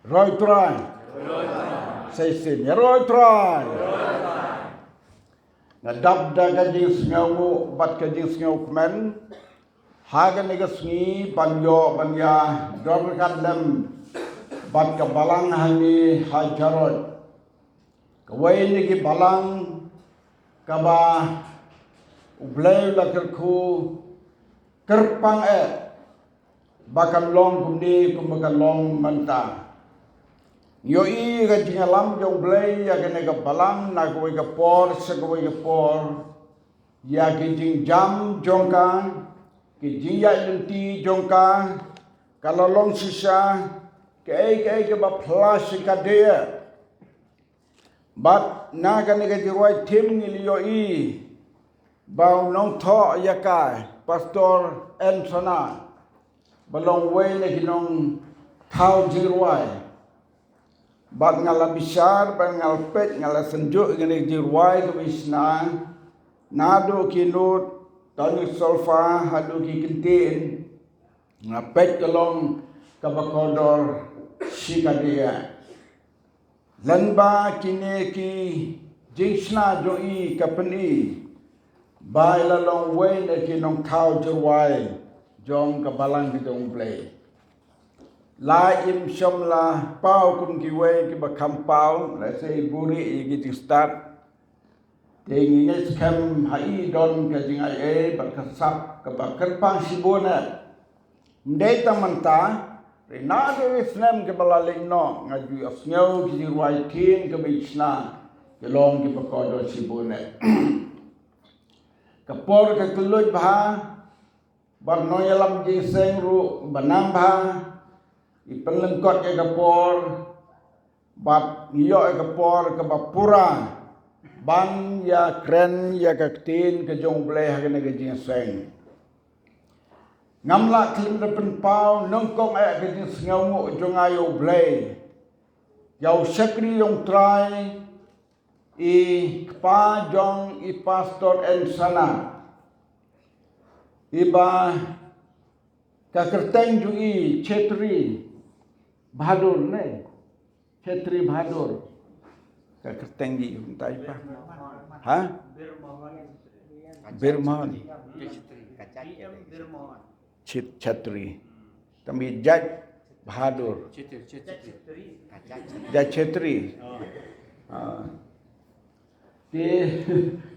Roy try. Say sin. Roy try. Nadab da gajing sengawu bat gajing sengawu kemen. Hagan nega sengi banyo banya dor kadlem bat ke balang hani hajarot. Kawai negi balang kaba ublay lakerku kerpang bakal long kumni kumbakan long manta. Yoi gajing alam jong blay ya nega balang na kawai ke por sekawai ke por ya gajing jam jongka. Kijing ya lenti jongka kalau long sisa ke ba plus kadea but na kan ke jiwai tim ngilio bau nong tho yakai pastor Ensona balong way le ginong thau jiwai bat ngala bisar ban ngal pet ngala senjuk ngene jiwai ke bisna nado kinut Tani solfa hadu ki kentin ngapet kelong kabakodor sikadia lanba kine ki jingsna joi kapeni bai la long way ne ki nong thau jawai jong kabalang ki dong play la im shom la pau kum ki way ki bakam pau la sei buri ki start Tenginya skam hai don ke jingai berkesap ke bakerpang sibona. Ndai tamanta renado islam ke balaleng no ngaju asnyau ki ruai kin ke bisna ke long ki bakodo sibona. Kapor ke keluj bah barnoyalam jingseng ru banambha ipenlengkot ke kapor bat ngiyo ke kapor ke bapura ban ya kren ya kaktin ke jong bleh hagene ke jingseng ngamla klim depen pau nongkong ke jingsngawu jong ayo bleh yau sekri yong try i kpa jong i pastor Ensana iba kakerteng ju i chetri bahadur ne chetri bahadur Kerteng di untai pa. Ha? Birmon. Chetri. Kami Jaj Bahadur. Jaj Chetri. Di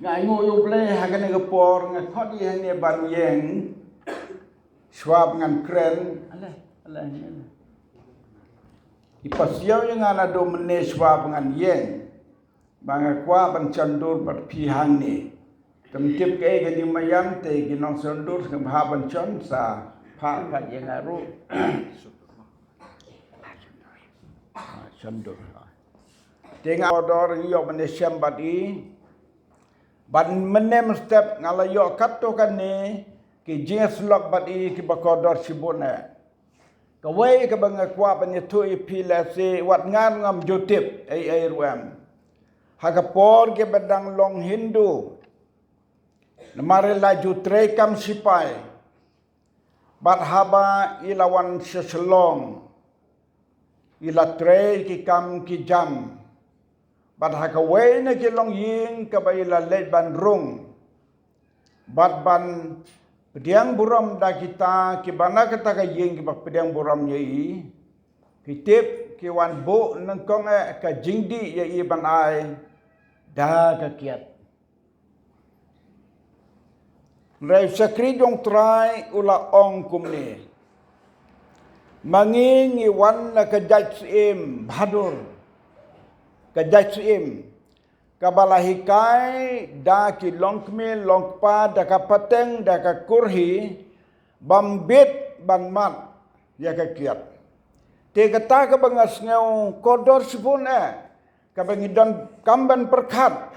ngai ngoyo ble hagan ngepor ngakot di hanya ban yeng. Swab ngan kren. Alah. Ipasiau yang ana do mene swab ngan yeng. Banga kwa ban chandur bat pihang ni temtip ke gani mayam te ginong chandur ke bha ban chon sa pha pat yang aru chandur tenga odor yo manesem badi ban menem step ngala yo katto kan ni ki jes lok badi ki bakodor sibona kawai ke banga kwa ban yetu ipilase wat ngan ngam jotip ai ruam Hagapor ke bedang long Hindu. Namare laju trekam sipai. Bat haba ilawan seselong. Ila tre ki kam ki jam. Bat hagawai na ki long ying ka ba ila led ban rung. Bat ban pediang buram da kita ki bana kata ka ying ki ba pediang buram ye Kitip ki wan bo nangkong ka jingdi ye ban ai. Dah kakiat. Rai sakri jong try ula ong kumni. Manging iwan na kajaj im bahadur. Kajaj im. Kabalahikai da ki longkmi longpa da kapateng da kakurhi bambit banmat ya kakiat. Te kata ka bangas ngau kodor sipun kabangidon kamban perkat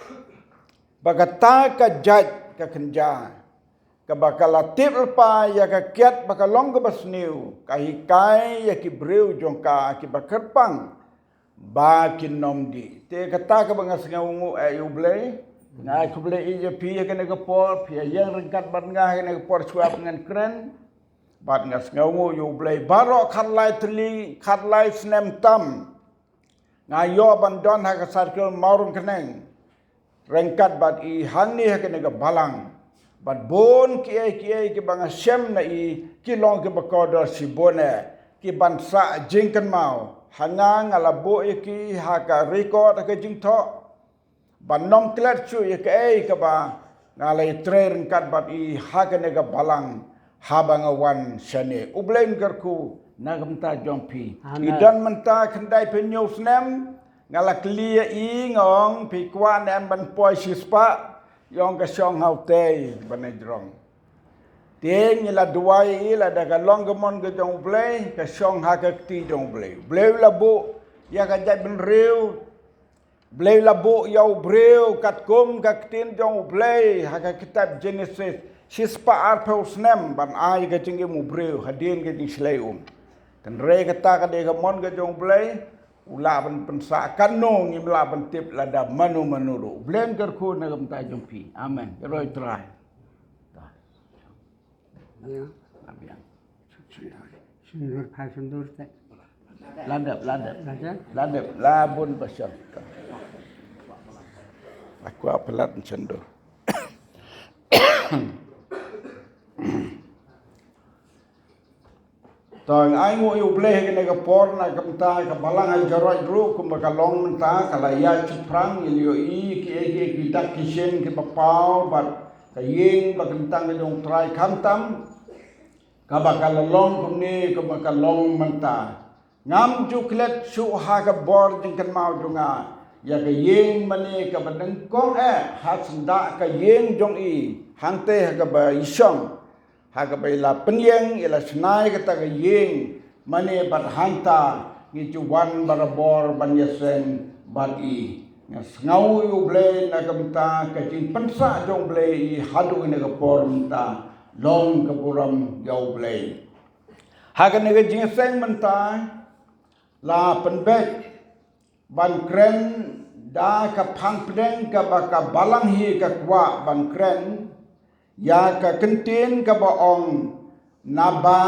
bagata ka jaj ka kenja kabakalatip lepa ya ka kiat bakalong ka basniu kahikai ya ki breu jongka ki bakerpang ba kinomdi te kata ka bangas ngaungu ayuble na kuble ije pi ya ka por pi yang rengkat ban ngah ka por suap ngan kren bat ngas ngau yu blai baro khatlai tli khatlai snem tam ngayo ban don ha ka circle maurun keneng rengkat bat I hani ha kene ga balang bat bon ki bang shem na I kilong ke bakodo sibone ki ban sa jingkan mau hangang ala bo ki ha ka record ka jingtho ban nom klet chu ke ka ba ngalai tre rengkat bat I ha kene ga balang habang awan shane ublen garku nagamta jongpi idan menta khandai penyo snem ngala clear I ngong pi kwa nem ban poi sispa yong ka shong haute banedrong teng ila duai ila daga longgamon ke jong blei ka shong ha ka ti jong blei blei la bu ya ka jai ben riu blei la bu yau breu kat kum ka tin jong blei ha ka kitab Genesis sispa arpeu snem ban ai ka chingi mu breu hadin ke ding slei kan re kata ka de ka mon ka jong blei ula ban pensa kanong ni mla ban tip lada manu manuru blem ker ku na gam ta jong pi amen roi try Ya. abian Sundur pasundur tak. landap Ada? labun pasal aku apelat cendur tong ai ngo yu bleh ke ga por na kam ta ka balang ai jaroi ru kum ka long menta kala ya chuprang ilio I ki dak kishen ke papau bat ka yeng ba kentang ke dong trai kantam ka bakal long kum ni ka bakal long menta ngam juklet su ha ka bor jing kan mau dunga ya ka yeng mane ka badeng kong ha senda ka yeng jong I hangte ha ka ba isong ha ka la penyeng ila senai kata ka yeng mane bat hanta ngi juwan barabor ban yesen bat I ngau yu ble na kamta ka jing pensa jong ble I hadu ina ka por menta long ka puram yau ble ha ka ne ka jing seng menta la penbet ban kren da ka phang pdeng ka ba ka balang hi ka kwa ban kren ya ka kentin ka baong naba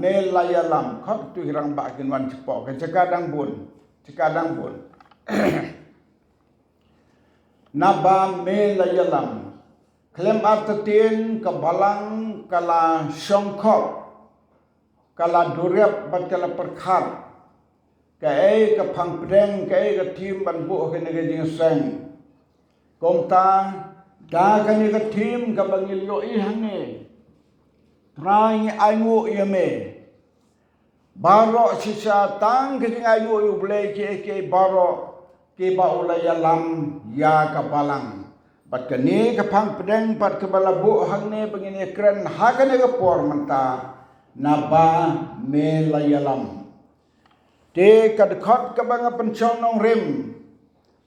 melayalam khot tu hirang ba kin wan cepo ka cekadang bun naba melayalam klem artatin ka balang kala songkhop kala durep bat kala perkhat ka ka phang preng ka ka tim ban bu ka ne ka jing seng komta da ka ne ka tim ka bangil yo I hange trai ai ngo yame baro sisa tang ka jing ayu yu ble ke baro ke ba ulaya lam ya ka balang bat ka ne ka phang preng pat ka bala bu hangne bangine kren ha ka ne ka por manta naba melayalam te kadkhot ka banga penchong nong rim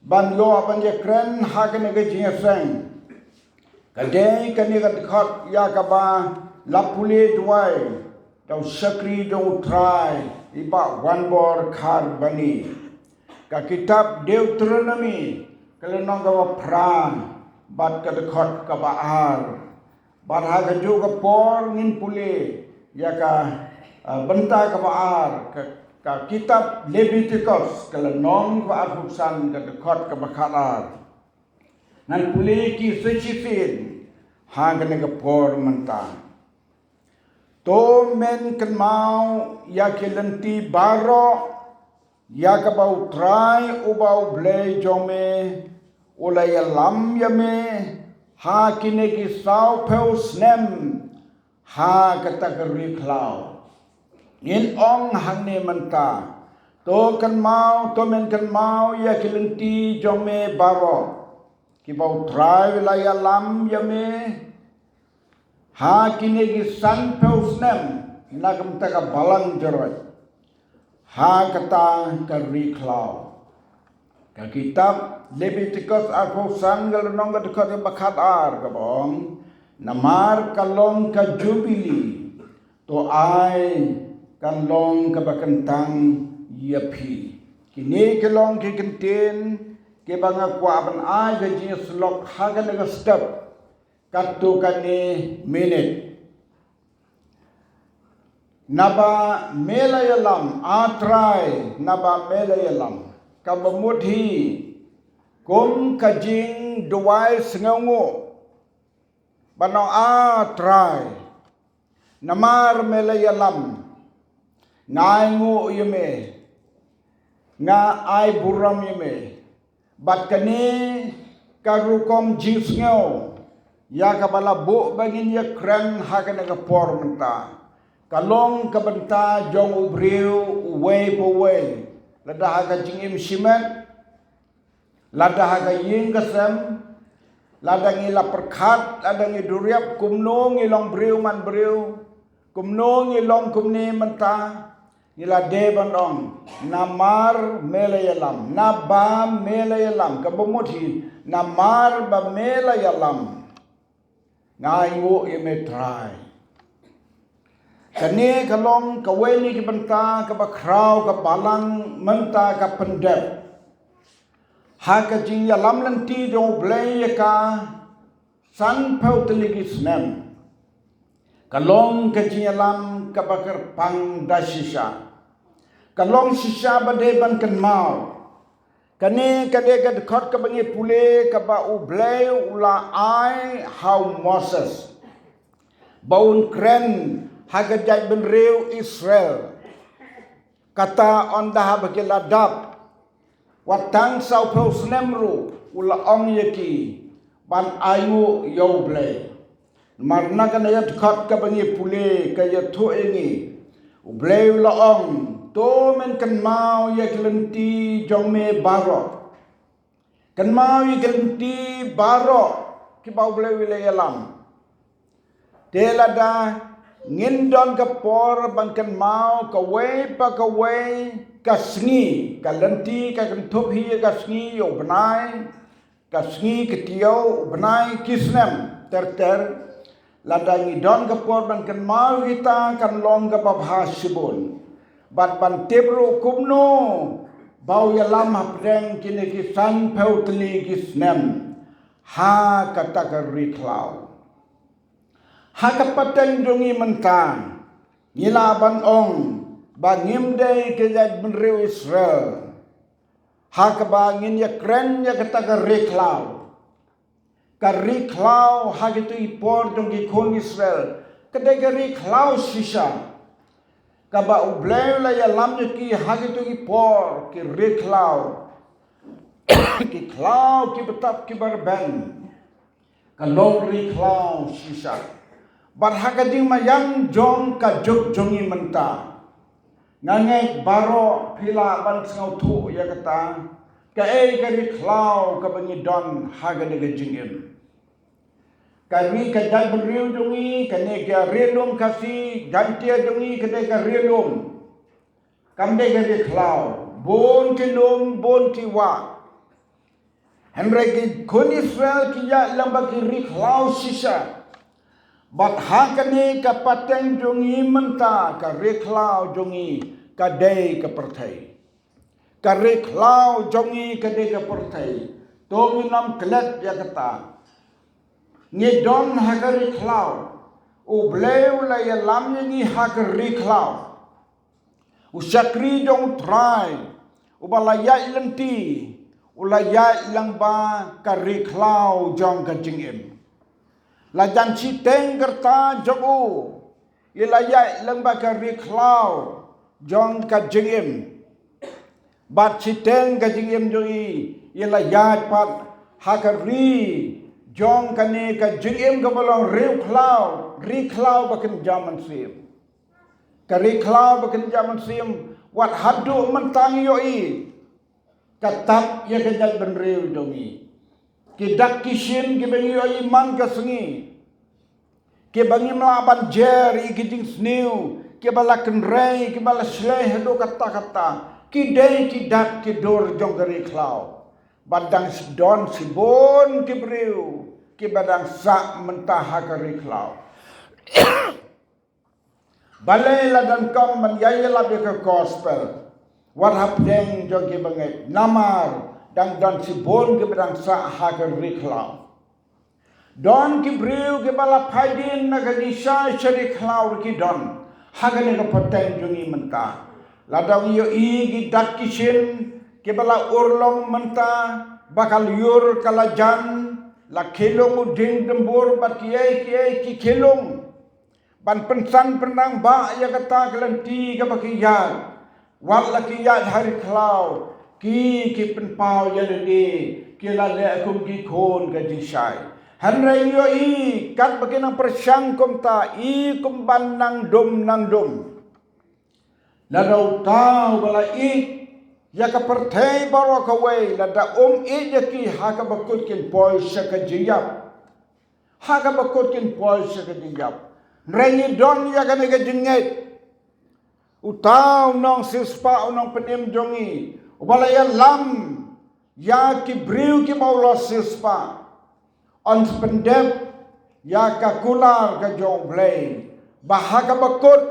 ban yo ban ye kren ha ka ne ga jing seng ka de ka ne kadkhot ya ka ba lapule duai tau sakri do try iba one bor khar bani ka kitab Deuteronomy kale nong ka pran bat kadkhot ka ba ar bat ha ka ju ka por ngin pule ya ka benta ka ba ar ka kitab Leviticus kala non ko afusan ka dekat ka bakalar nan puli ki sechifin ha ka ne por menta to men kan mau ya ke lenti baro ya ka bau trai u bau ble jome ulai lam yame ha kine ki sau peu snem ha ka ta ka ri khlau in ong hangne manta to kan mau to men kan mau ya kilenti jome baro ki bau trai la ya lam yame ha kine ki san peusnem na kam ta ka balang joroi ha kata ka ri khlau ka kitab Leviticus apo sanggal nong ka ka bakhat ar ka bong namar kalong ka jubili to ai kan long ka bakantang yapi kini ke long ke kentin ke banga kwa ban ai ga ji slok ha ga na step katukan ni minit. Naba melayalam atrai naba melayalam kabamudhi kum kajing duai sengaungu banau atrai namar melayalam ngaingu yeme nga ai buram yeme bat kani karukom jing sengau ya kabala bu bangin ya kren hakana kapor menta kalong kabenta jong ubriu uwei powei lada haga jingim simet lada haga ying kasem lada ngila perkat lada ngiduriap kumno ngilong briu man briu kumno ngilong kumni menta ngila deban ong namar melayalam naba melayalam kabomuthi namar ba melayalam ngaingo imetrai kani kalong kaweni ki benta ka bakrau ka balang menta ka pendep haka jing ya lam lanti dong blay ka san pau teligi snem kalong ka jing ya lam ka bakar pang dasisha kalong sisha bade ban kan mau kani kade ka dekat ka bangi pule ka ba u blay ula ai how Moses baun kren hagajai benreu Israel kata onda bagiladap watang sau prosnemru ula ong yaki ban ayu yoble marna kana yat khat ka bangi pule ka yathu engi uble ula ong to men kan mau yaklenti jongme baro kan mau yaklenti baro ki bau ble wile yalam telada ngindon ka por bangkan mau kawai pa kawai kasngi kalenti ka kentup hi kasngi yo benai kasngi ketiau benai kisnem ter lada ngidon ka por bangkan mau kita kan long ka babhasibun bat ban tebro kumno bau ya lam hapdeng kini kisan peutli kisnem ha kata ka riklau hakapateng dungi mentang ngilaban ong bangimde kejad benreu Israel hakabangin ya kren ya kata kariklau hagitu ipor dungi kon Israel kedai kariklau sisa kaba ubleu la ya lamnya ki hagitu ipor ki riklau ki klau ki betap ki barben kalong riklau sisa barhakading mayang jong ka jog jongi menta ngangek baro pila ban sengau tu ya kata ka kari klau ka bangi don hagade ga jingim kami ka jai beriu jongi kane ka relum kasi gantia jongi kade ka relum kamde ga klau bon kilum bon tiwa henreki kun Israel kiya lamba ki klau sisa bat hakani ka pateng jongi menta ka reklau jongi ka dei ka perthai ka reklau jongi ka dei ka perthai to minam klet ya kata ngidon ha ka reklau u bleu la ya lam ngi ha ka reklau u sakri jong trai u balaya lenti u la ya lang ba ka reklau jong ka jingim lajan citeng kerta jogu ilayai lembaga riklau jong ka jingim bat citeng ka jingim jogi ilayai pat hakari jong kane ka jingim ka bolong riklau bakin jaman sim ka riklau bakin jaman sim wat hadu mentang yoi katap ya kejal benreu jongi kidak kishin ki bangi yoi man ka sengi ke bangi melaban jeri ki jing sniu ke balakan rei ke balashleh do kata ki dei ki dak ki dor jong gari klau badang don sibon ki briu ki badang sa mentah gari klau balai ladan kom man yai labe ke gospel what hapdeng jong ki bangai namar dang dan sibon ke badang sa gari klau Don ki briu ki bala phaidin na ka disha shari khlau ki don hagane ka pateng jungi menta ladang yo I ki dak kishin ki bala urlong menta bakal yur kalajan la kelong uding dembur bat ki kelong ban pensan penang ba ya kata kelanti ka bakiyat wat la ki yat hari khlau ki penpau ya de ki la le kum ki khon ka disai Hanrai yo I kat baginang persyang kumta I kumban nang dum Ladaw tau bala I ya ka pertay baro ka way lada I ya ki haka bakut kin poy sa ka jiyap haka bakut kin poy sa ka jiyap Rengi don ya ka nega jingit utaw nong sispa nong penim jongi ubala ya lam ya ki briu ki maulo sispa on pendep ya ka kular ka jong blay bahaka bakut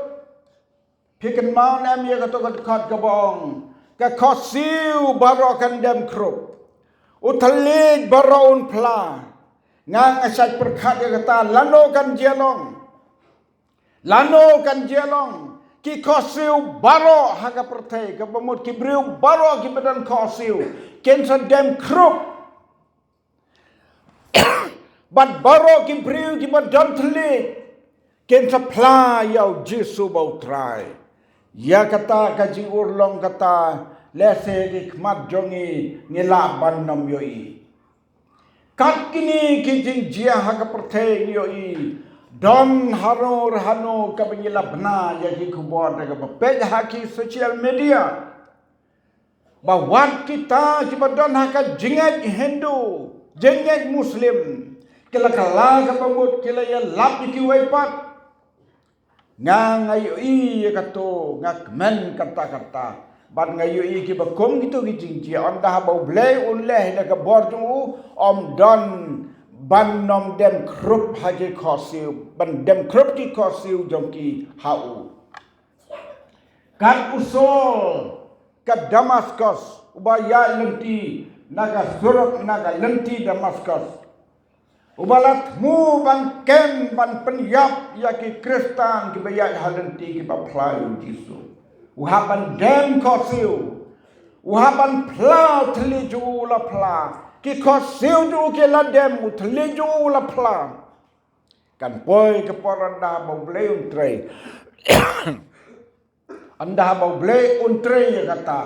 piken maun am ya ka to ka bong ka khosiu baro kan dem krup utalid baro un pla ngang asat perkhat ya kata lano kan jelong ki khosiu baro haka pertai ka pemut ki briu baro ki badan khosiu ken sa dem krup But baro ki briu ki badan telit ken supply yau Jesu bau try ya kata kaji urlong kata lese ki khmat jongi ngila ban nom yo I kat kini ki jing jia ha ka pertheng yo I don hano ka bangila bna ya ki khubor ka page ha ki social media ba wat kita ki badan ha ka jingat Hindu jingat Muslim kila kala ka pamut kila ya lap ki waipat nga ngayo I kato ngak men kata ban ngayo I ki bakom gitu ki jingji on da bau blay un leh na ka bor tu om don ban nom dem krup haji khosiu ban dem krup ki khosiu jongki hau kan usul ka Damaskus ubaya lenti naga surat naga lenti Damaskus ubalat mu ban kem ban penyap ya ki Kristen ki bayat halenti ki baplayu Jesu uhaban dem khosiu uhaban pla thliju la pla ki khosiu ju ki la dem thliju la pla kan poi ke poranda bau blei untre anda bau blei untre ya kata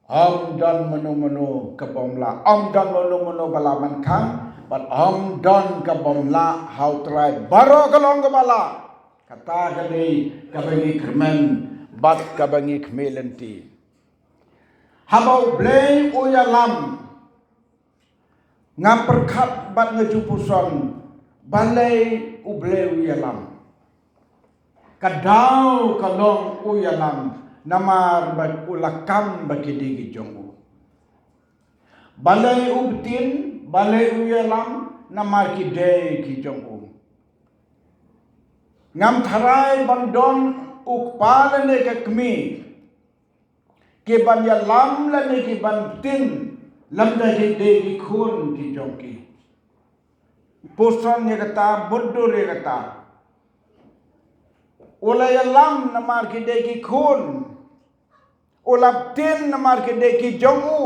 om dan menu ke bomla om dan menu balaman kang but om don ka bomla how try baro kalong bala kata kali kabangi kermen bat kabangi kmelenti habau blay uyalam ngam perkhat bat ngejupuson balai ublay uyalam kadau kalong uyalam namar bat ulakam bakidigi jongu balai ubtin balai uyalam namar ki day ki jongu ngam tharai bandon ukpalane ke kmi ke ban ya lam lane ki ban tin lamda ki day ki khun ki jongki poson ne kata boddo re kata ola ya lam namar ki day ki khun ola tin namar ki day ki jongu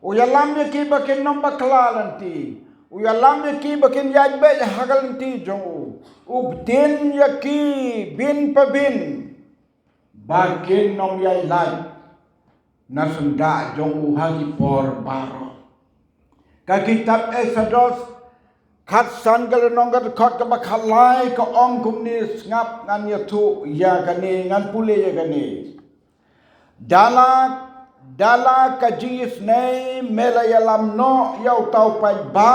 uyalam ye ki bakin nom baklalanti uyalam ye ki bakin yajbe hagalanti jongu ubdin ye ki bin pabin bakin nom yai lai nasunda jongu hagi por baro ka kitab Exodus khat sangal nongat khot ka bakhalai ka ong kumni ngap ngan yathu ya gane ngan pule ya gane dala kajis nei melayalam no yau tau pai ba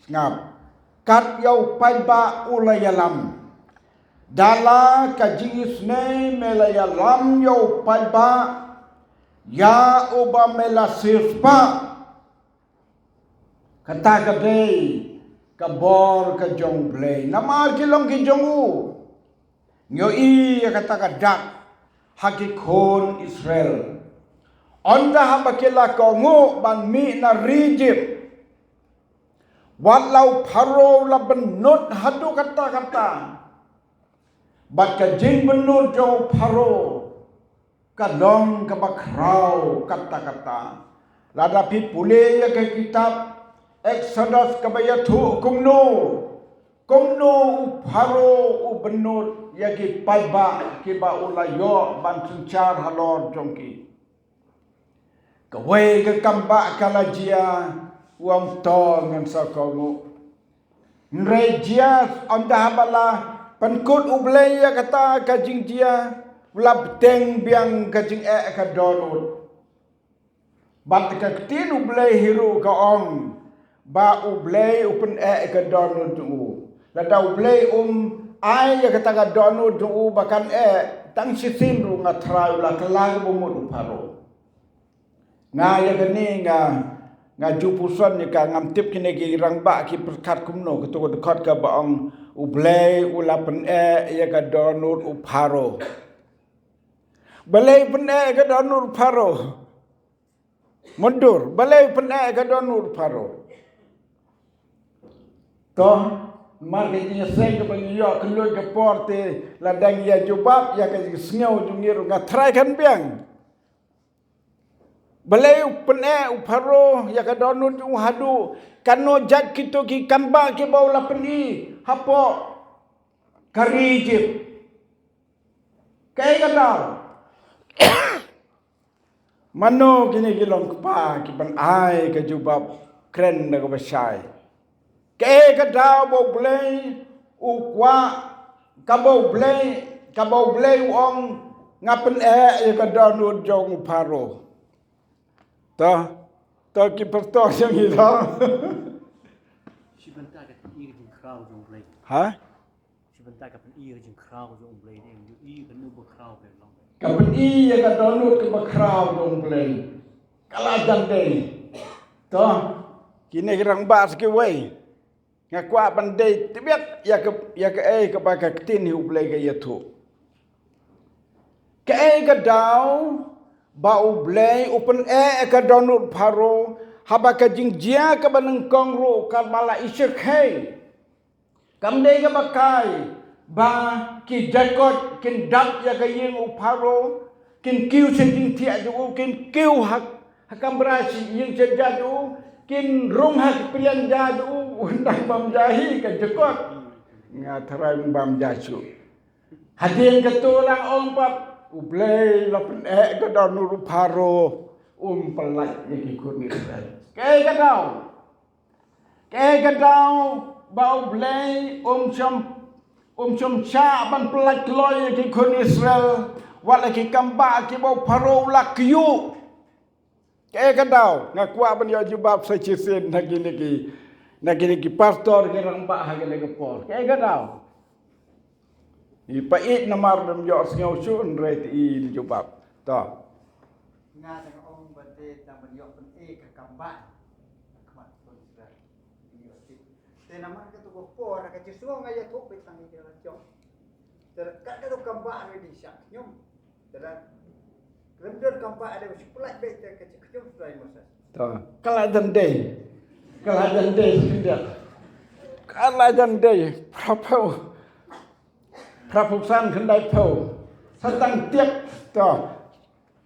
ngap kat yau pai ba ulayalam dala kajis nei melayalam yau pai ba ya uba melasispa kata kadai kabor ka jong blay namar kilong ki jongu nyo I kata kadak haki khon Israel onda habakela kongo ban mi na rijip Walau paro la benut hadu kata-kata. Bat ka jing benut jo paro. Kadong ka bakrau kata-kata. Ladapi pule ya ke kitab Exodus kabayatu kumno. Kumno paro u benut ya ki paiba ki ba ulayo ban suncar halor jongki. Kawai ke kamba kalajia uam to ngan sakomu. Nrejia onda habala pankut ublay ya kata kajing dia ulab teng biang kajing ka donut. Bat ka tin ublay hiru ka ong ba ublay upen ka donut tu. Lada ublay ai ya kata ka donut tu bakan tang sisin ru ngatrai ula kelang bumut uparo. Nga ya gani nga jupuson ni ka ngam tip kini ki rangba ki perkat kumno ketu dekat ka baong ublay ulapen ya ka donut uparo. Balai pen ka donut uparo. Mundur, balai pen ka donut uparo. Toh marketnya seng ke bangiyo keluar ke porte ladang ya jubab ya ka sngau jungir ngatrai kan biang. Balai uparo ya ka donut hadu kano jat kito ki kamba ki baula peni hapo karijip kay kadal mano kini kilong pa ki pan ai ka jubab kren na ka basay kay kadal bo blay ukwa kabau blay ong ngapen ya ka donut jong uparo. Ta ki perto yang itu. Sebentar kat ia jeng krau jeng blade. Ha? Sebentar kat ia jeng krau jeng blade yang ia kan nu berkrau kan long. Kapan iya ka donut ke bakrau dong play. Kalajan deh. Toh kini gerang bas ke way. Ngakwa pandai tibiak ya ke baka ketin hu play ke yatu. Ke ka daw bau blay open ka donut paro haba ka jingjia ka baneng kongro ka bala isekhay kamdei ka bakai ba ki jakot kin dak ya ka yeng uparo kin kiu se jing tia ju kin kiu hakam brasi yeng se jadu kin rung hak pilihan jadu undang bam jahi ka jakot ngatarai bam jasu hadien ka tulang ompap ublay lapen ka donut paro pelak yang ikut ni kay kadau bau blay chom cha ban pelak loy yang ikut Israel wala ki kamba ki bau paro lak yu kay kadau ngakwa ban yo jubab sa chisen nagini ki pastor ki ramba hagele ke por kay kadau ipait namar bem yo sngau sun ret i jubab ta nga tang ong bate tang ban yok pen ka kamba kmat pun sudah iyo ti te naman ka to ko ra ka chiswa nga ya thok betang ni ra chong ter ka to kamba ame di syak nyum ter rendor kamba ada sepulak bet ka chum suai masa ta kalajan dei sindak kalajan dei prapusan kendai pau satang tiap to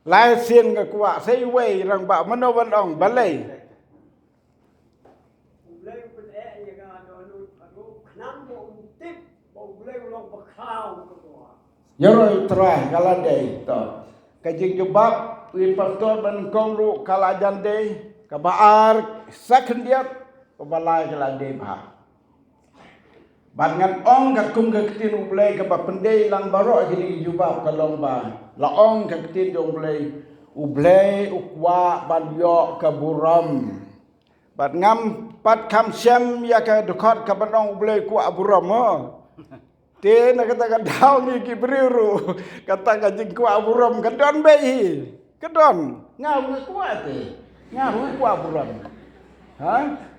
lai sien ka kwa sei wei rang ba mano ban ong balai Ublay pen ya ka donut aduh kenang bo tip bo ublay ulong bakrau ko. yoroi trai kaladei to kajing jubab wi pastor ban kongru kalajan dei ka baar sakendiat ka balai kaladei ba bangan ong ka kum ka ketin ublay ka bapendei lang baro gini jubab ka lomba la ong ka ketin dong ublay ukwa ban yo ka buram bat ngam pat kam syam ya ka dekat ka banong ublay ku aburam ho te na kata ka daw ni ki briru kata ka jing ku aburam ka don bei ka don ngau ku ate ngau ku aburam ha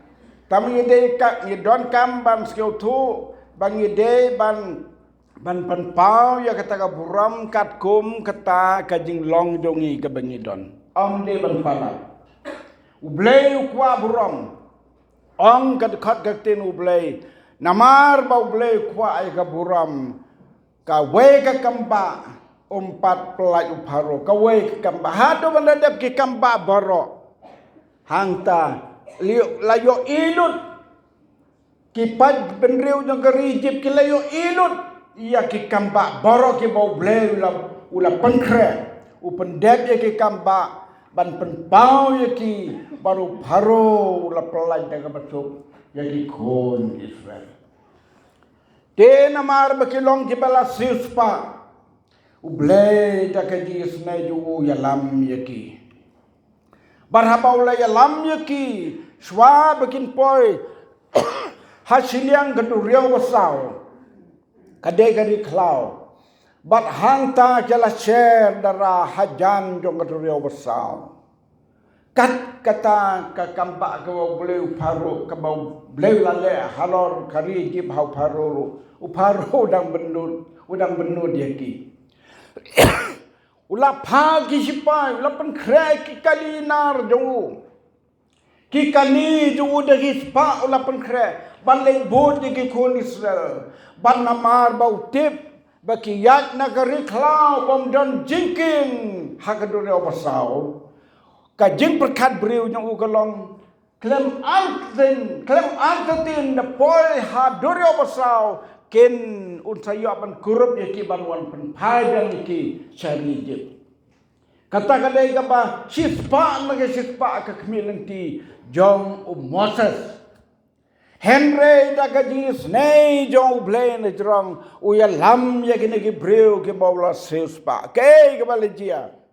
kami ide ka ni don kam ban skill tu bang ide ban panpau ya kata ka buram kat kum kata ka jing long dongi ka bangi don om de ban pala ublay kwa buram ong ka dekat ka tin ublay namar ba ublay kwa ay ka buram ka we ka kamba umpat pelai uparo ka we ka kamba hado bandadap ki kamba baro hangta layo ilut ki pad benriu jang kerijip ki layo ilut iya ki kamba baro ki ba ublay ula pengkre upendep ya ki kamba ban penpau ya ki baru paro ula pelai jaga masuk ya ki kon Israel. Te namar bakilong ki bala sispa ublay da ka ji isnay ju ya lam ya ki. Barhaba ula ya lam ya ki shwa bakin poi hasiliang gaduriyaw wasaw kadai gadi klau bat hangta jala share dara hajan jong gaduriyaw wasaw kat kata ka kamba ka boleh uparo ka boleh lale halor kari jib hau paro uparo udang benut dia ki ula pagi sipai ula pen krek ki kalinar jong ki kali jong udah hispa ula pen krek ban leng bot ki kon Israel ban namar bau tip baki yat nagari klau bom don jinking hakadore obasau kajing perkat beriu yang ugalong klem antin the boy hadore obasau ken unsayo apan kurup yaki banwan penpadan yaki syarije kata kadai gaba sispa mage sispa ka kemilenti jong Moses Henry da gajis nei jong blain jrong uya lam yaki negi beriu ke bawla sispa ke gabalejia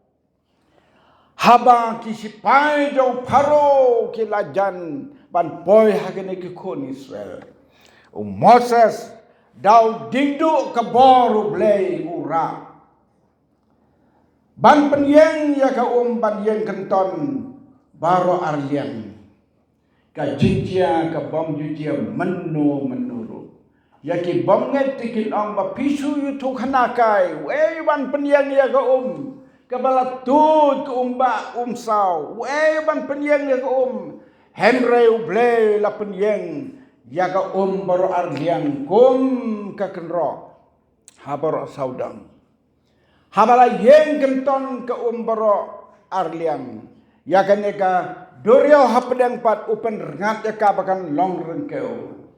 haba kisipai jong paro kilajan ban boy hagene ki kon Israel Moses dau dingdu ke boru blay ura ban penyeng ya ka ban yen kenton baro arlian ka jinjia ka bom jinjia menuru ya ki bom nget tikin ong ba pisu yu tu khanakai we ban penyeng ya ka kabala tut ke umba umsau we ban penyeng ya ka Henry ublay la penyeng ya ka baro arlian ka kenro habaro saudang habala yeng kenton ke baro arlian ya kaneka dorio hapedang pat upen rengat ya ka bakan long rengkeu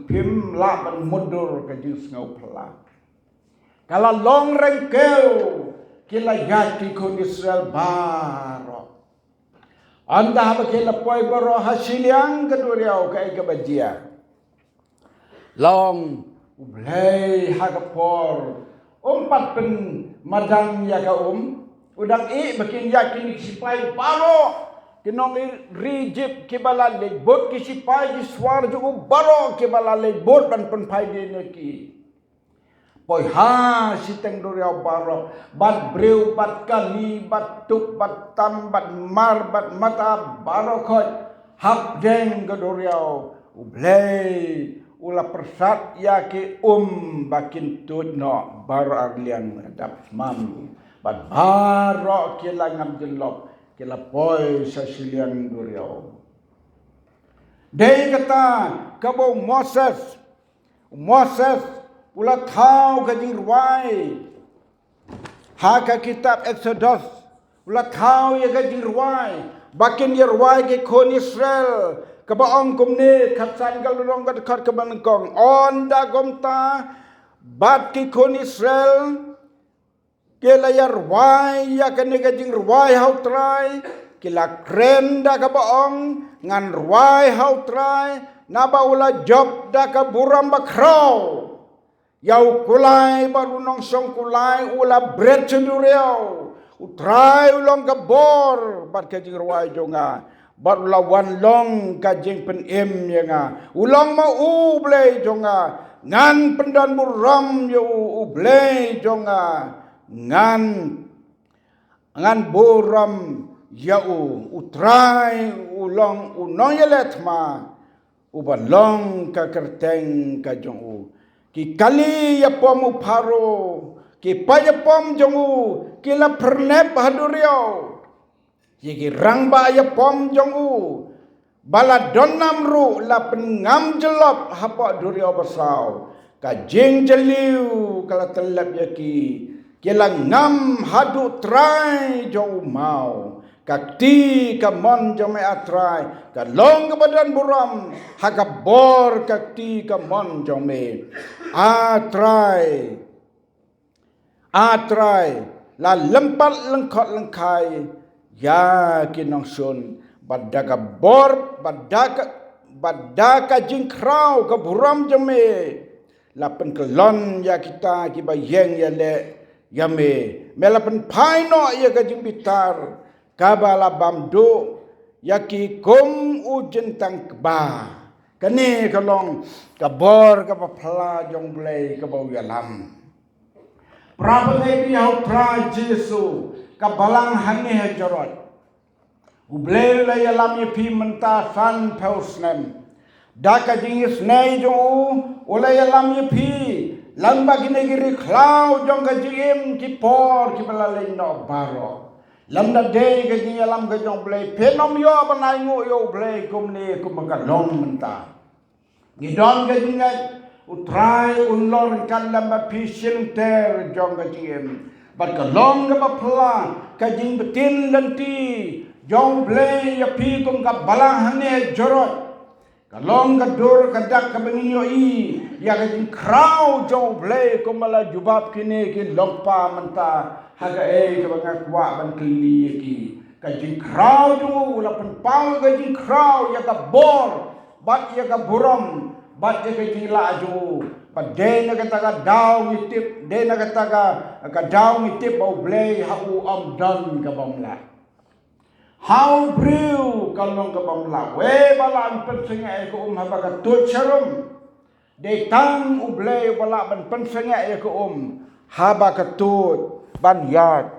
pimla ban mudur ka jus ngau pela kala long rengkeu kila yati kon Israel baro anda haba kila poi baro hasiliang kaduriau kai kabajia long ublay hagapor umpat pen madang ya ka udang bakin yakin sipai baro kinong rijip kibala legbot ki sipai di swar ju baro kibala legbot ban penpai de ki poi ha siteng duriau baro bat breu bat kali bat tuk bat tam bat mar bat mata baro khot hap deng gaduriau ublay ula persat ya ki bakin tudno baro arlian dap mam bat baro kila ngam jelop kila poi sasilian duriau dei kata kabo Moses ula thau gajing ruai haka kitab Exodus ula thau ya gajing ruai bakin ya ruai ke kon Israel kabaong kumne khatsan galurong gadkhat kabanengkong onda gomta bat ki kon Israel kila ya ruai ya kane gajing ruai hau trai kila krenda kabaong ngan ruai hau trai naba ula job da kaburam bakrau yau kulai baru nong song kulai ula bread cenduriau utrai ulong kabor bat kajing ruai jonga bat ula wan long kajing pen yenga ulang ma ublay jonga ngan pendan buram yo ublay jonga ngan buram yau utrai ulong unong yeletma ubalong ka kerteng ka jong ki kali ya pom paro ki pa ya pom jongu ki la pernep haduriau ki rang ba ya pom jongu bala donam ru la pengam jelop hapa duria besau ka jing jeliu kala telap yaki kila ngam hadu trai jo mau kakti ka mon jo me atrai ka long ka badan buram haka bor kakti ka mon jo me atrai la lempat lengkot lengkai ya kinong sun badaka bor badaka jingkrau ka buram jeme lapen kelon ya kita ki bayeng ya le ya me melapen paino ya ka jing bitar kabala bamdu ya ki kum ujen tang ba kani kalong ka bor ka pala jong blai ka bau ya lam prabangai bi hau pra Jesu ka balang hangi he jorot ublei la ya lam ye pi menta san pausnem daka jingis nei jo ola ya lam ye pi lamba gine giri klau jong ka jim ki por ki bala le no baro lamda de ka jing ya lam ka jong blei penom yo banai ngo yo blei kum ne kum ka long menta ngidon ka jing utrai unlor kan lamba pi shin ter jong ka jim bat ka long ka pla ka jing betin lenti jong blei ya pi kum ka balang hane jorot kalong ka dur ka dak ka benginyo i ya ka jing krau jong blei kum mala jubab kini ki longpa menta haga ka banga kwa ban kli ki ka jing krau jong la pen pau ka jing krau ya ka bor bat ya ka buram bat ya ka jing la ju pat de na ka taga daw ngitip de na ka taga ka daw ngitip bau blei ha u am dan ka bamla how brew kalong ka bamla we bala an pensenga ko haba ka tut charum de tang ublei bala ban pensenga ko haba ka tut ban yat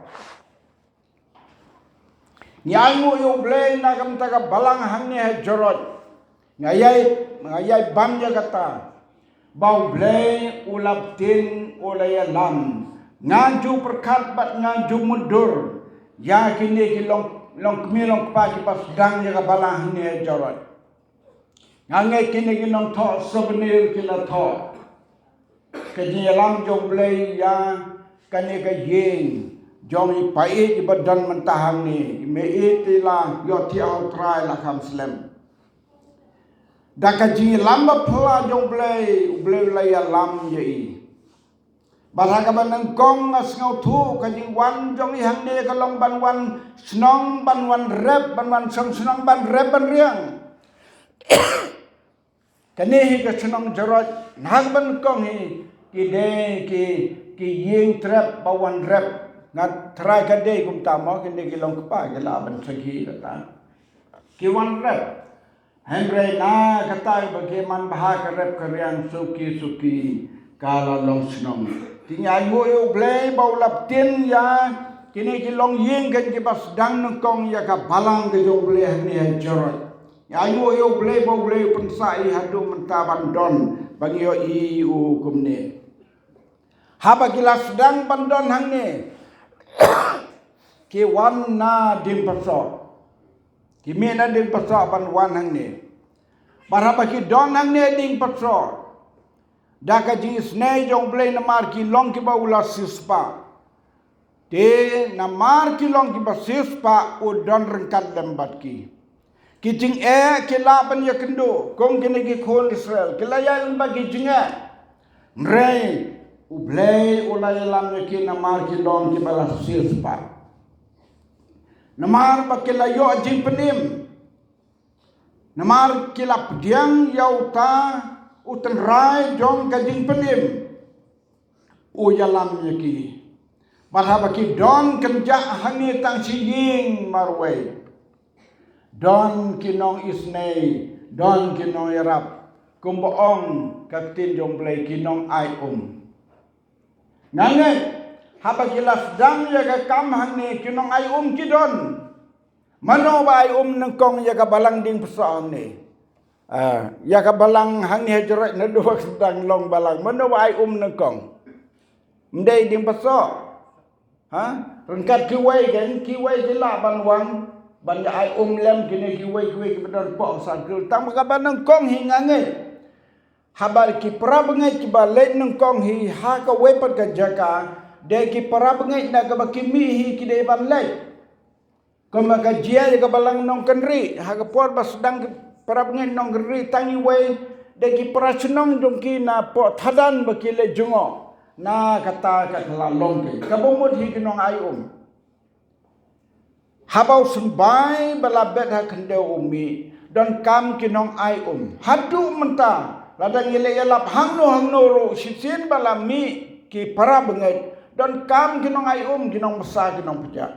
nyangu yo ublei na kam ta ka balang hanne jorot ngayai bam ya kata bau blei ulap tin olaya lam ngaju perkat bat ngaju mundur ya kini kilong long kemilong pagi pas dang ya balang ni jorot ngangai kini kinong tho souvenir kila tho kejelam jong blei ya kane ka yin jong i pai i badan mentahang ni me itila yo ti au trai la kam slam daka ji lamba pla jong blei la ya lam ye i baraka banang kong as ngau thu ka jing wan jong i hang ne ka long ban wan snong ban wan rep ban wan song snong ban rep ban riang kane hi ka snong jorot nag ban kong hi ki de ki ying trap ba wan rep ngat try ka de kum ta mo ki ne ki long pa ka la ban sagi ta ki wan rep Henry na kata bagaimana bahasa rep keriang suki kala long snong tinggal ngoyo blei baulap tin ya kini kilong ying kan ki pas dang nengkong ya ka balang ke jong blei ni jorot ya ngoyo blei bau blei pensai hadu mentaban don bagi yo i u kumne haba kilas dang bandon hang ne ki wan na dim pasok ki mena dim pasok ban wan hang ne barapa ki don hang ne ding pasok daka jing snai jong blei namar ki long ki baula sispa te namar ki long ki basispa u don rengkat lembat ki jing ki laban ya kendo kong kene ki khol Israel ki layan bagi jinga mrei u blei ulai lam ki namar ki long ki bala sispa namar ba ki layo jing penim namar ki lap diang yauta utan rai jong kajing penim u yalam yaki marhaba ki don kenja hangi tang si ying marway don kinong isnei don kinong yarap kumboong katin jong blai kinong ai nange haba ki lasdang ya ka kam hangi kinong ai kidon mano ba ai nengkong ya ka balang ding pesaong ni ya ka balang hang ni jerat na dua sedang long balang mana wai nengkong mdei dim paso ha rengkat ki wai kan ki wai jela ban wang ban ai lem kini ki wei ki benar pok sakul tang ka ban kong hi ngange habar ki prabengai ki balai nang kong hi ha ka wei pat ka jaka de ki prabengai na ka bakimi hi ki de ban lai koma ka jia ka balang nong kenri ha ka por bas dang prabengai nong kenri tangi wei de ki prachnong jong ki na po thadan bakile jungo na kata ka lalong ke ka bomot hi kinong ai habau sembai balabet ha kendeu umi don kam kinong ai hadu menta ladang ile yalap hangno ro sisin balami ki para benget don kam kinong ai kinong besar kinong pejak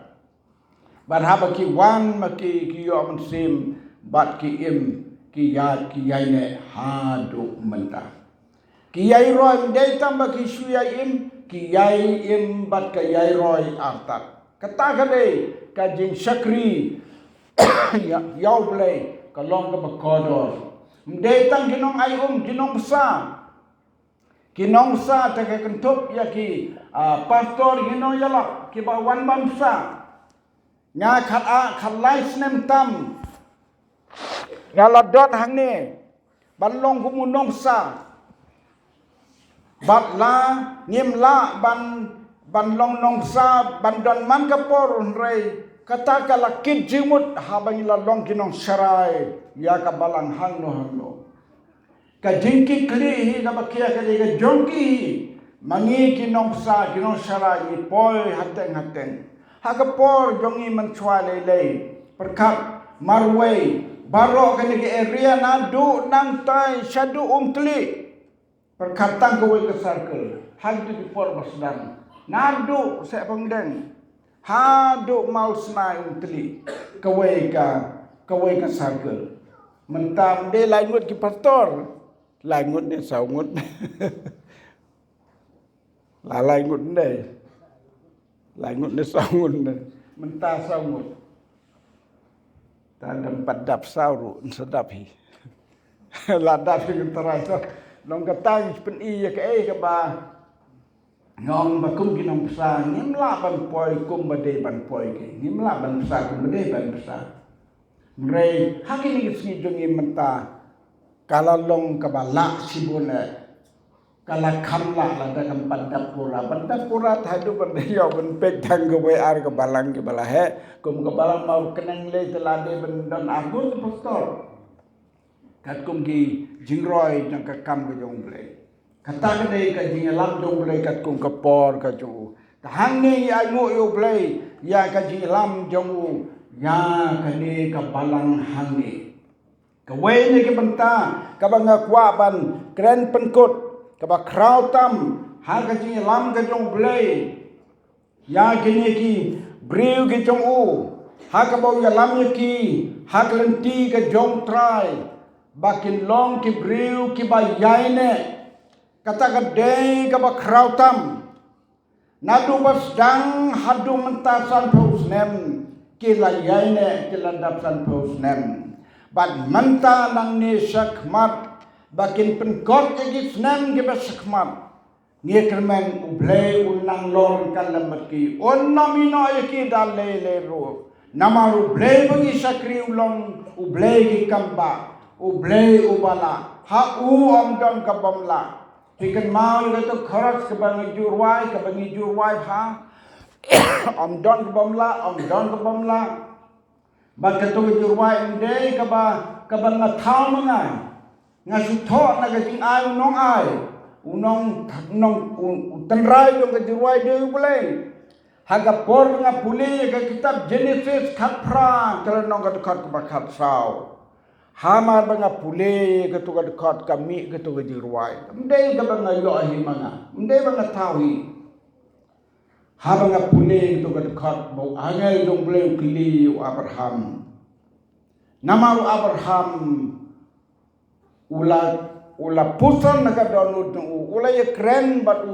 ban haba ki wan maki ki yo sim bat ki ki yai ne hadu menta ki yai roi dei tamba ki suyai ki yai bat ka yai roi artat kata kade kajing sakri yau blai kalong ka bakodor mdei tang kinong ai kinong sa ta ka kentup ya ki pastor kinong yalak ki ba wan ban sa nya khalai snem tam ngaladot hang ne ban long kumunong sa batla ngimla ban long nong sa ban don man ka por rei kata kala kit jimut habang la long kinong sarai ya ka balang hangno ka jingki kli hi ka bakia ka ga jongki mangi kinong sa kinong sarai poi hateng ha ka por jongi man chwa le perkat marwei baro ka ni area na du nang tai shadu tli perkatang ko ke circle hal tu di por basdan nadu se pengdeng hadu mau snai tli kawai ka circle mentam de langut ki pastor langut ne saungut la langut ne saungut mentah saungut tandem padap sauru sedap hi ladap ki terasa long katang pen i ka ba ngong ba kum ki nong psa ngimla ban poi kum ba de ban poi ki ngimla ban psa kum de ban psa mrei hakini ki sni jongi menta kala long ka ba la sibune kala khamla la da kam pandap pura thadu ban de yo ban pek thang ko we ar ka balang ki bala he kum ka balang mau kenang le telade ban don agun pastor kat kum ki jingroi jang ka kam ka jong ble kata ka dei ka jing lam jong ble kat kum ka por ka ju ta hang ni ai ngo yo ble ya ka jing lam jong ya ka ni ka balang hang ni ka we ni ki banta ka banga kwa ban kren penkut ka ba krau tam ha ka jing lam ka jong ble ya ki ni ki briu ki jong ha ka bau ya lam ki ha klenti ka jong trai bakin long ki briu ki ba yaine kata gede ka ba krautam nadu bas dang hadu mentasan posnem ki la yaine ki landap san posnem bad menta nang ni sakmat bakin penkot ki snem ki ba sakmat ngi kermen uble unang lor kalamat ki on namino ki dale ro namaru ble bagi sakri ulong uble ki kamba ublei ubala ha am don ka bamla tikan mau yo to kharas ka bangi jurwai ha am don ka bamla ba ka to jurwai inde ka ba na thau mangai nga su tho na ka jing ai unong tenrai yo ka jurwai de ublei ha ka por nga puli ka kitab Genesis khapra kala nong ka khat ka khat sao hamar banga pule ke tu dekat kami ke tu jirwai mdei ka banga yo hi manga mdei banga thawi ha banga pule ke tu dekat bau angel dong ble kili Abraham namaru Abraham ula pusan naga donu tu ula ye kren bat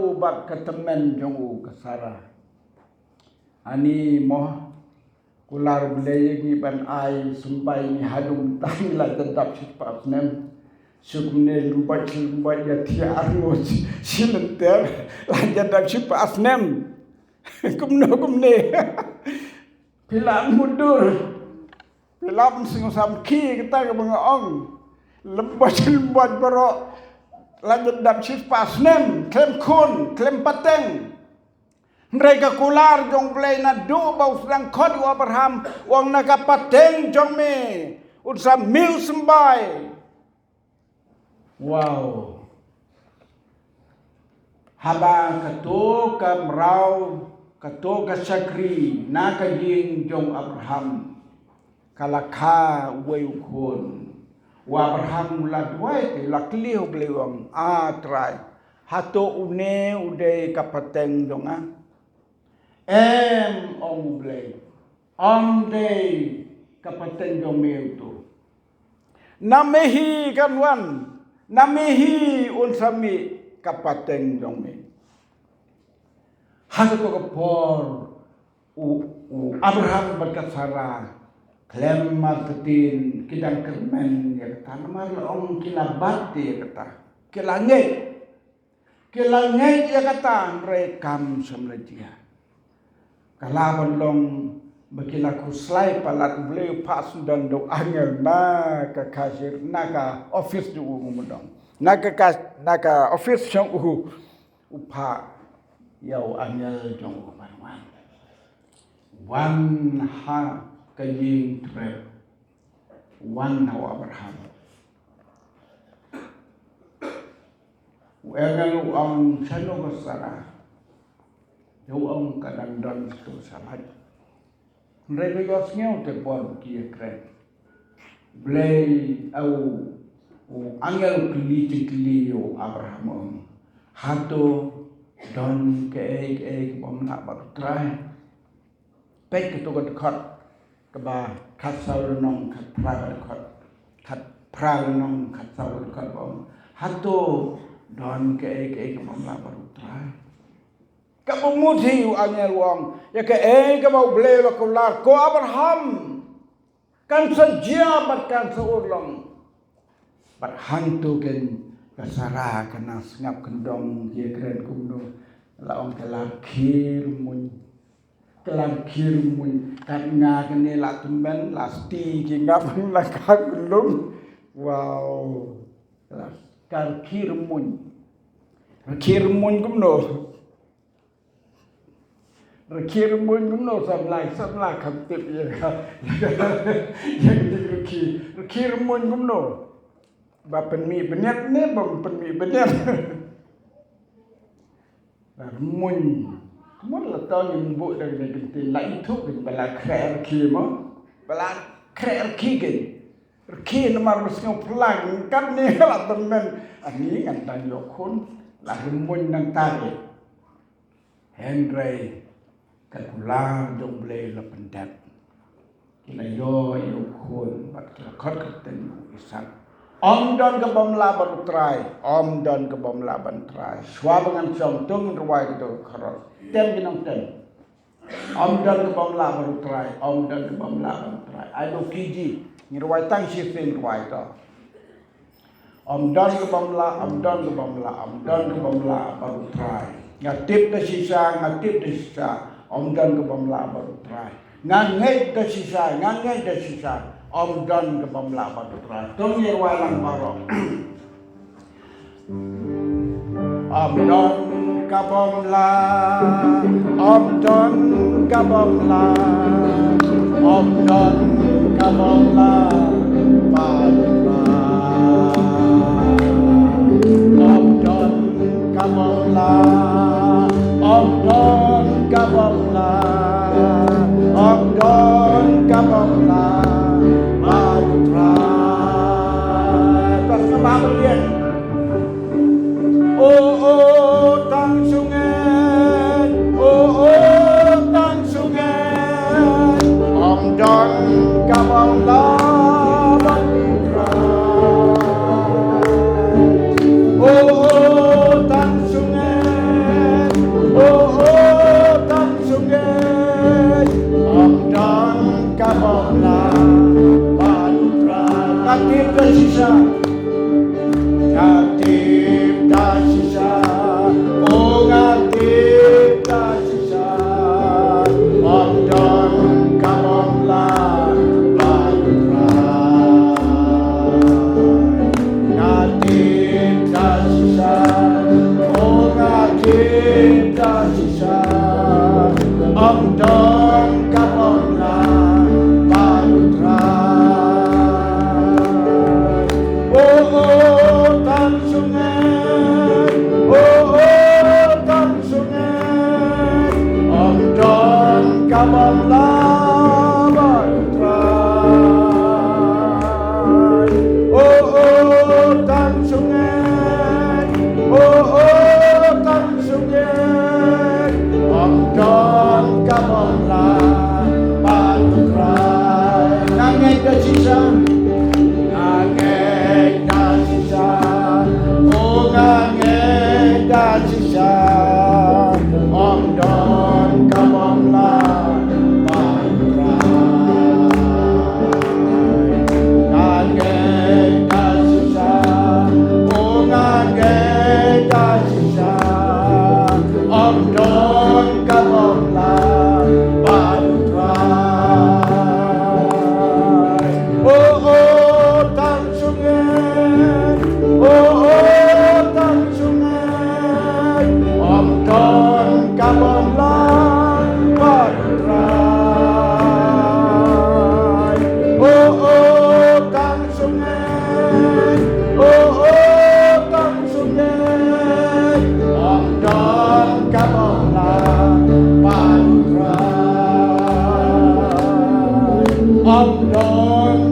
ketemen jong ke Sarah ani moh kular belai ni ban ai sumpai ni hadum tang la tetap cepat nem sukne lupa ya tiar mo silenter la tetap cepat nem kumne pilan mundur Pelam singosam ki kita ke mengaong. Lembat berok lanjut dam sis pasnem klem kun klem pateng. Mereka kular jong play na do bau sedang kod wa Abraham wang naga pateng jong me unsa mil sembai. Wow. Haba kato kamrau kato kasakri na kajing jong Abraham kalakha wayukon. Wa Abraham mula duai lakliu blewang try hato une ude kapateng jonga ong blay day kapateng jong meu tu namehi kanwan namehi unsami kapateng jong me hato kapor Abraham berkasara klem martin kidang kermen ya kata namar ong kilabati ya kata kilangit ya kata rekam semledia kalaban long bagilaku slide palat beliau pas dan do angel na ka kasir na ka office du umudong na ka office yang upa yau angel jong upan wan ha kajing trip wan hawa Abraham Wengal ang sano kasara yung kadandon tu samad mereka yosnya te pon kia kren blay au angel kili yo Abraham hato don ke bomna bartrai pek to kat keba kasau nong kat pral nong kasau kat bom hato don ke bomna bartrai kamu muti angel wong ya ke kamu beli lokular ko Abraham kan sejabat kan seurang bat hantu ken kasara kena ngap kendong dia keren kumno laong kelakir mun kan nga kene la tumben lasti kingap la kaglum wow kan kirmun kumno Rekirmun gumno sablai kamtip ya yang rekirmun gumno ba penmi benet ne bam penmi benet mun la taw ni bu da ni tin la itu bin bala krer ki mo bala krer ki gen ki nomor mesno pelang kan ni la temen ani ngan tan yo kun la mun nang tare Henry kakulang jong blay la pendat kila yo khon bat kila khot katen isak don ka bom la ban trai don ka bom la ban trai swa bangan chom tung ruai to kharo tem ginong tem don ka bom la ban trai don ka bom la ban trai ai do kiji ni ruai tang shi fin ruai to don ka bom la don ka bom la ban trai ngatip da sisa don ke bamla baru try ngangai da sisa don ke bamla baru try tong ye walang baro don ke bamla don ke bamla don ke bamla baru don ke bamla don kabamla matra pas kemana dia tang sungai tang sungai don kabamla matra tang sungai tang sungai don kabamla matra katip sisa ngatip sisa don kabamla matra Ông đó